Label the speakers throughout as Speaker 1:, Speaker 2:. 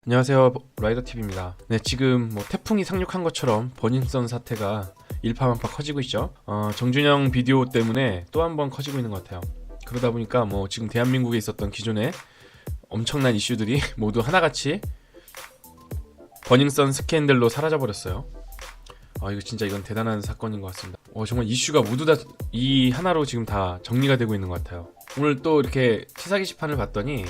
Speaker 1: 안녕하세요, 라이더TV입니다. 네, 지금 태풍이 상륙한 것처럼 버닝썬 사태가 일파만파 커지고 있죠. 정준영 비디오 때문에 또 한 번 커지고 있는 것 같아요. 그러다 보니까 지금 대한민국에 있었던 기존의 엄청난 이슈들이 모두 하나같이 버닝썬 스캔들로 사라져버렸어요. 이거 진짜 이건 대단한 사건인 것 같습니다. 정말 이슈가 모두 다 이 하나로 지금 다 정리가 되고 있는 것 같아요. 오늘 또 이렇게 시사 게시판을 봤더니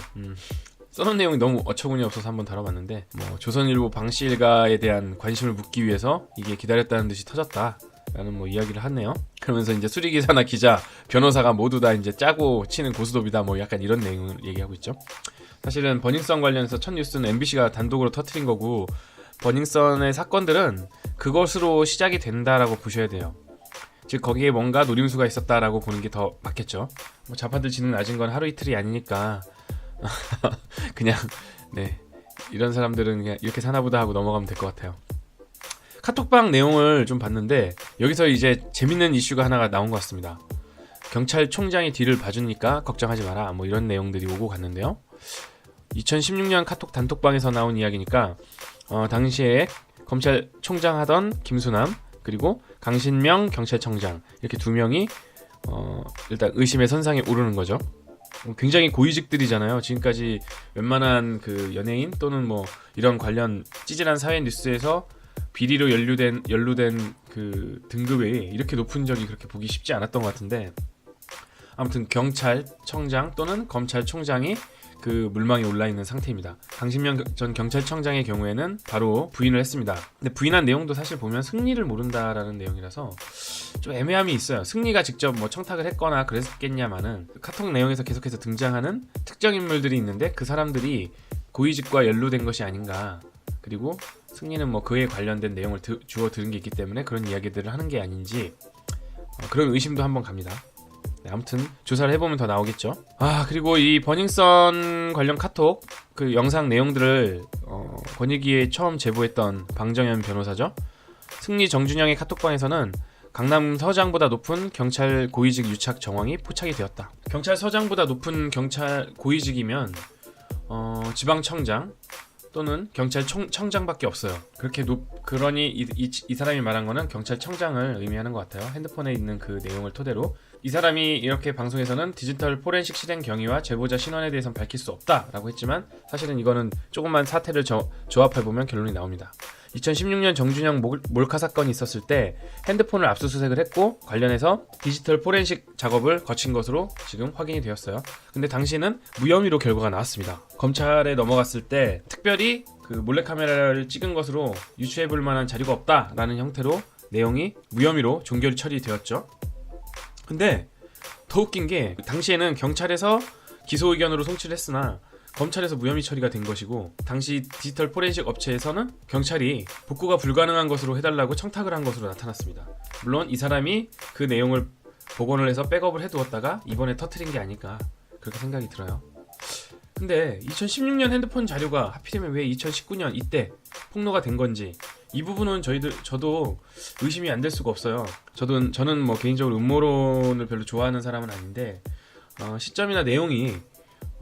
Speaker 1: 써놓은 내용이 너무 어처구니 없어서 한번 다뤄봤는데, 조선일보 방씨 일가에 대한 관심을 묻기 위해서 이게 기다렸다는 듯이 터졌다라는 이야기를 하네요. 그러면서 이제 수리기사나 기자, 변호사가 모두 다 이제 짜고 치는 고스톱이다, 약간 이런 내용을 얘기하고 있죠. 사실은 버닝썬 관련해서 첫 뉴스는 MBC가 단독으로 터트린 거고, 버닝썬의 사건들은 그것으로 시작이 된다라고 보셔야 돼요. 즉 거기에 뭔가 노림수가 있었다라고 보는 게 더 맞겠죠. 좌파들 지능 낮은 건 하루 이틀이 아니니까 그냥 이런 사람들은 그냥 이렇게 사나보다 하고 넘어가면 될 것 같아요. 카톡방 내용을 좀 봤는데 여기서 이제 재밌는 이슈가 하나가 나온 것 같습니다. 경찰총장이 뒤를 봐주니까 걱정하지 마라, 이런 내용들이 오고 갔는데요. 2016년 카톡 단톡방에서 나온 이야기니까 당시에 검찰총장 하던 김수남 그리고 강신명 경찰청장, 이렇게 두 명이 일단 의심의 선상에 오르는 거죠. 굉장히 고위직들이잖아요. 지금까지 웬만한 그 연예인 또는 이런 관련 찌질한 사회 뉴스에서 비리로 연루된 그 등급이 이렇게 높은 적이 그렇게 보기 쉽지 않았던 것 같은데, 아무튼 경찰청장 또는 검찰총장이 그 물망에 올라 있는 상태입니다. 강신명 전 경찰청장의 경우에는 바로 부인을 했습니다. 근데 부인한 내용도 사실 보면 승리를 모른다라는 내용이라서 좀 애매함이 있어요. 승리가 직접 청탁을 했거나 그랬겠냐마는 카톡 내용에서 계속해서 등장하는 특정 인물들이 있는데 그 사람들이 고위직과 연루된 것이 아닌가, 그리고 승리는 그에 관련된 내용을 주워 들은 게 있기 때문에 그런 이야기들을 하는 게 아닌지, 그런 의심도 한번 갑니다. 아무튼 조사를 해보면 더 나오겠죠. 그리고 이 버닝썬 관련 카톡 그 영상 내용들을 권익위에 처음 제보했던 방정현 변호사죠. 승리 정준영의 카톡방에서는 강남 서장보다 높은 경찰 고위직 유착 정황이 포착이 되었다. 경찰 서장보다 높은 경찰 고위직이면 지방청장 또는 경찰청장밖에 없어요. 그러니 이 사람이 말한 거는 경찰청장을 의미하는 것 같아요. 핸드폰에 있는 그 내용을 토대로 이 사람이 이렇게 방송에서는 디지털 포렌식 실행 경위와 제보자 신원에 대해서는 밝힐 수 없다라고 했지만, 사실은 이거는 조금만 사태를 조합해보면 결론이 나옵니다. 2016년 정준영 몰카 사건이 있었을 때 핸드폰을 압수수색을 했고 관련해서 디지털 포렌식 작업을 거친 것으로 지금 확인이 되었어요. 근데 당시에는 무혐의로 결과가 나왔습니다. 검찰에 넘어갔을 때 특별히 그 몰래카메라를 찍은 것으로 유추해볼 만한 자료가 없다라는 형태로 내용이 무혐의로 종결 처리되었죠. 근데 더 웃긴 게 당시에는 경찰에서 기소 의견으로 송치를 했으나 검찰에서 무혐의 처리가 된 것이고, 당시 디지털 포렌식 업체에서는 경찰이 복구가 불가능한 것으로 해달라고 청탁을 한 것으로 나타났습니다. 물론 이 사람이 그 내용을 복원을 해서 백업을 해두었다가 이번에 터트린 게 아닐까, 그렇게 생각이 들어요. 근데 2016년 핸드폰 자료가 하필이면 왜 2019년 이때 폭로가 된 건지, 이 부분은 저도 의심이 안 될 수가 없어요. 저는 개인적으로 음모론을 별로 좋아하는 사람은 아닌데 시점이나 내용이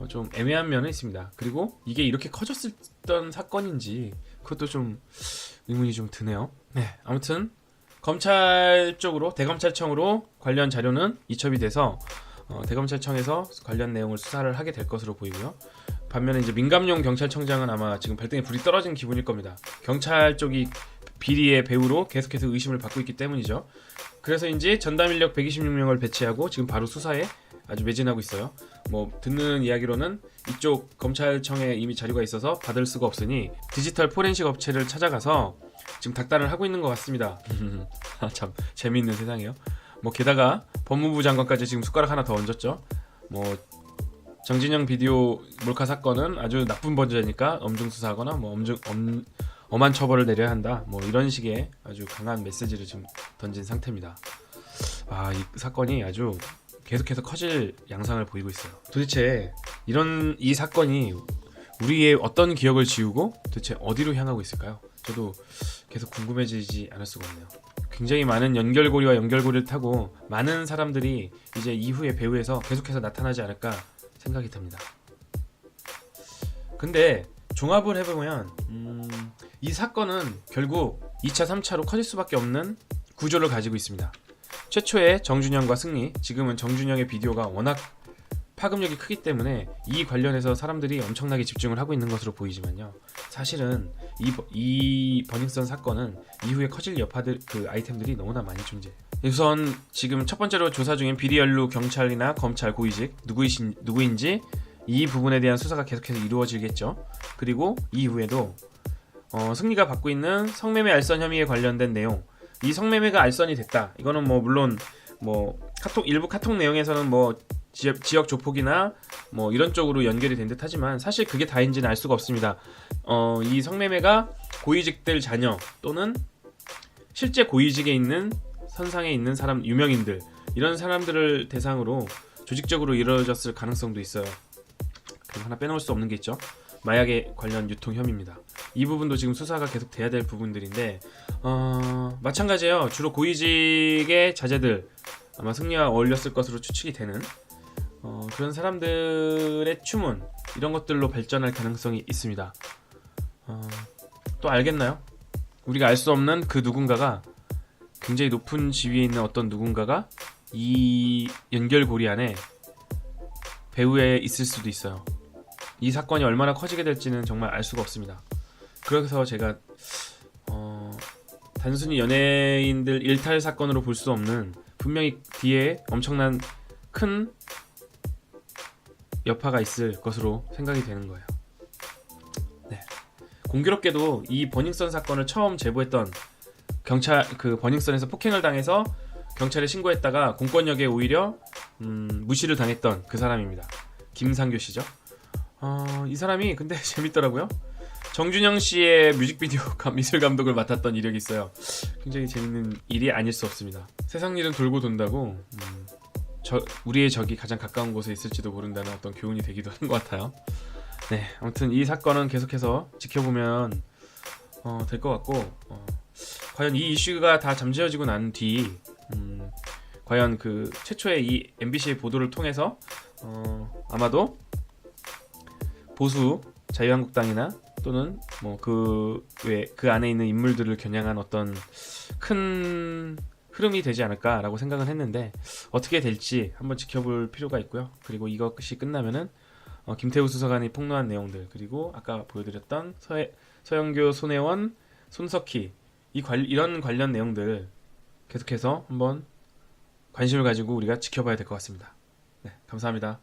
Speaker 1: 좀 애매한 면은 있습니다. 그리고 이게 이렇게 커졌었던 사건인지 그것도 좀 의문이 좀 드네요. 아무튼 검찰 쪽으로 대검찰청으로 관련 자료는 이첩이 돼서 대검찰청에서 관련 내용을 수사를 하게 될 것으로 보이고요. 반면에 이제 민감용 경찰청장은 아마 지금 발등에 불이 떨어진 기분일 겁니다. 경찰 쪽이 비리의 배후로 계속해서 의심을 받고 있기 때문이죠. 그래서인지 전담 인력 126명을 배치하고 지금 바로 수사에 아주 매진하고 있어요. 듣는 이야기로는 이쪽 검찰청에 이미 자료가 있어서 받을 수가 없으니 디지털 포렌식 업체를 찾아가서 지금 닥달을 하고 있는 것 같습니다. 참 재미있는 세상이에요. 게다가 법무부 장관까지 지금 숟가락 하나 더 얹었죠. 정진영 비디오 몰카 사건은 아주 나쁜 범죄니까 엄중 수사하거나 엄한 처벌을 내려야 한다, 이런 식의 아주 강한 메시지를 지금 던진 상태입니다. 이 사건이 아주 계속해서 커질 양상을 보이고 있어요. 도대체 이 사건이 우리의 어떤 기억을 지우고 도대체 어디로 향하고 있을까요? 저도 계속 궁금해지지 않을 수가 없네요. 굉장히 많은 연결고리와 연결고리를 타고 많은 사람들이 이제 이후의 배후에서 계속해서 나타나지 않을까 생각이 듭니다. 근데 종합을 해보면 이 사건은 결국 2차, 3차로 커질 수밖에 없는 구조를 가지고 있습니다. 최초의 정준영과 승리, 지금은 정준영의 비디오가 워낙 파급력이 크기 때문에 이 관련해서 사람들이 엄청나게 집중을 하고 있는 것으로 보이지만요. 사실은 이 버닝썬 사건은 이후에 커질 여파들, 그 아이템들이 너무나 많이 존재해요. 우선 지금 첫 번째로 조사 중인 비리 연루 경찰이나 검찰 고위직 누구인지 이 부분에 대한 수사가 계속해서 이루어지겠죠. 그리고 이후에도 승리가 받고 있는 성매매 알선 혐의에 관련된 내용, 이 성매매가 알선이 됐다. 이거는 뭐 물론 뭐 일부 카톡 내용에서는 뭐 지역 조폭이나 뭐 이런 쪽으로 연결이 된 듯하지만 사실 그게 다인지는 알 수가 없습니다. 이 성매매가 고위직들 자녀 또는 실제 고위직에 있는 선상에 있는 사람, 유명인들, 이런 사람들을 대상으로 조직적으로 이루어졌을 가능성도 있어요. 그리고 하나 빼놓을 수 없는 게 있죠. 마약에 관련 유통 혐의입니다. 이 부분도 지금 수사가 계속 돼야 될 부분들인데 마찬가지예요. 주로 고위직의 자제들, 아마 승리와 어울렸을 것으로 추측이 되는 그런 사람들의 추문, 이런 것들로 발전할 가능성이 있습니다. 또 알겠나요? 우리가 알 수 없는 그 누군가가, 굉장히 높은 지위에 있는 어떤 누군가가 이 연결고리 안에 배후에 있을 수도 있어요. 이 사건이 얼마나 커지게 될지는 정말 알 수가 없습니다. 그래서 제가 단순히 연예인들 일탈 사건으로 볼 수 없는, 분명히 뒤에 엄청난 큰 여파가 있을 것으로 생각이 되는 거예요. 네. 공교롭게도 이 버닝썬 사건을 처음 제보했던 경찰, 그 버닝썬에서 폭행을 당해서 경찰에 신고했다가 공권력에 오히려 무시를 당했던 그 사람입니다. 김상교 씨죠. 이 사람이 근데 재밌더라고요. 정준영 씨의 뮤직비디오 미술 감독을 맡았던 이력이 있어요. 굉장히 재밌는 일이 아닐 수 없습니다. 세상 일은 돌고 돈다고 우리의 적이 가장 가까운 곳에 있을지도 모른다는 어떤 교훈이 되기도 하는 것 같아요. 네, 아무튼 이 사건은 계속해서 지켜보면 될 것 같고, 과연 이 이슈가 다 잠재워지고 난 뒤 과연 그 최초의 이 MBC의 보도를 통해서 아마도 보수 자유한국당이나 또는 뭐 그 안에 있는 인물들을 겨냥한 어떤 큰 흐름이 되지 않을까라고 생각은 했는데, 어떻게 될지 한번 지켜볼 필요가 있고요. 그리고 이것이 끝나면은 김태우 수사관이 폭로한 내용들, 그리고 아까 보여드렸던 서영교, 손혜원, 손석희, 이런 관련 내용들 계속해서 한번 관심을 가지고 우리가 지켜봐야 될 것 같습니다. 네, 감사합니다.